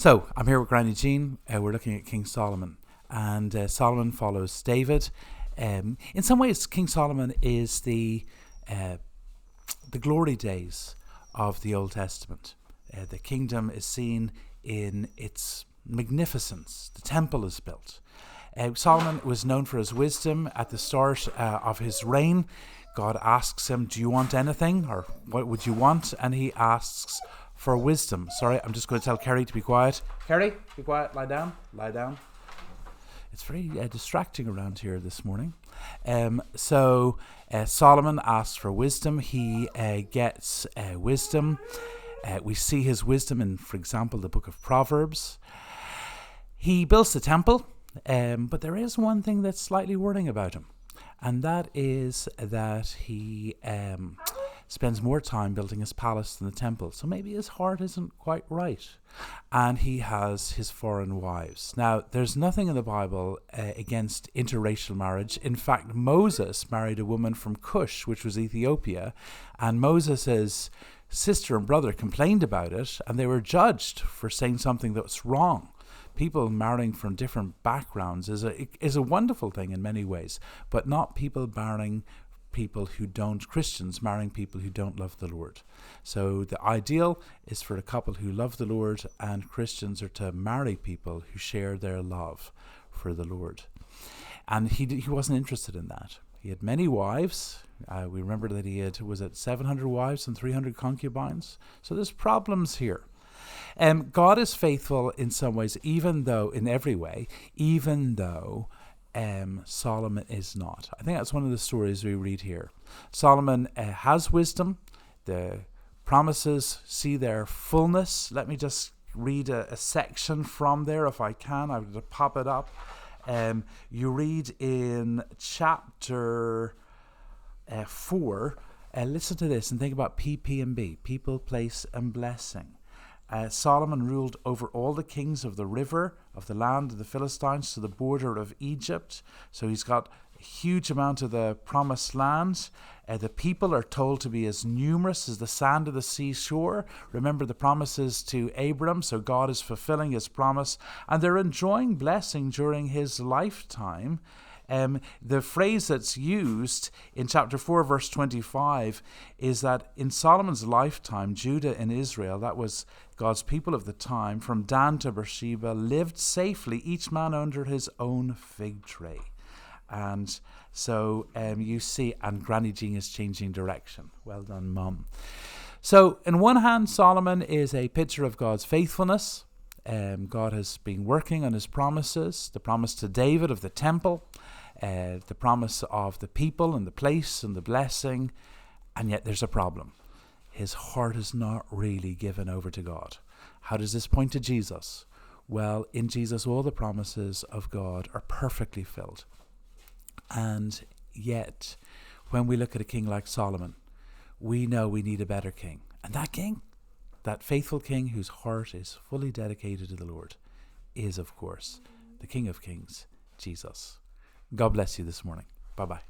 So I'm here with Granny Jean. We're looking at King Solomon, and Solomon follows David. In some ways, King Solomon is the glory days of the Old Testament. The kingdom is seen in its magnificence. The temple is built. Solomon was known for his wisdom. At the start of his reign, God asks him, "Do you want anything?" or "What would you want?" And he asks for wisdom. Sorry, I'm just going to tell Kerry to be quiet. Kerry, be quiet. Lie down. Lie down. It's very distracting around here this morning. So Solomon asks for wisdom. He gets wisdom. We see his wisdom in, for example, the book of Proverbs. He builds the temple, but there is one thing that's slightly worrying about him, and that is that he spends more time building his palace than the temple. So maybe his heart isn't quite right. And he has his foreign wives. Now, there's nothing in the Bible against interracial marriage. In fact, Moses married a woman from Cush, which was Ethiopia, and Moses' sister and brother complained about it, and they were judged for saying something that was wrong. People marrying from different backgrounds is a wonderful thing in many ways, but not people marrying Christians marrying people who don't love the Lord. So the ideal is for a couple who love the Lord, and Christians are to marry people who share their love for the Lord. And he wasn't interested in that. He had many wives. We remember that he had, 700 wives and 300 concubines? So there's problems here. God is faithful in some ways, in every way, even though Solomon is not. I think that's one of the stories we read here. Solomon has wisdom. The promises see their fullness. Let me just read a section from there if I can. I would pop it up. You read in chapter 4. Listen to this and think about P&B, people, place, and blessing. Solomon ruled over all the kings of the river, of the land of the Philistines to the border of Egypt. So he's got a huge amount of the promised land. The people are told to be as numerous as the sand of the seashore. Remember the promises to Abram, so God is fulfilling his promise, and they're enjoying blessing during his lifetime. The phrase that's used in chapter 4, verse 25, is that in Solomon's lifetime, Judah and Israel, that was God's people of the time, from Dan to Beersheba, lived safely, each man under his own fig tree. And so you see, and Granny Jean is changing direction. Well done, Mum. So in one hand, Solomon is a picture of God's faithfulness. God has been working on his promises, the promise to David of the temple, the promise of the people and the place and the blessing, and yet there's a problem. His heart is not really given over to God. How does this point to Jesus? Well, in Jesus, all the promises of God are perfectly filled. And yet, when we look at a king like Solomon, we know we need a better king. And that king, that faithful king whose heart is fully dedicated to the Lord, is, of course, the King of Kings, Jesus. God bless you this morning. Bye-bye.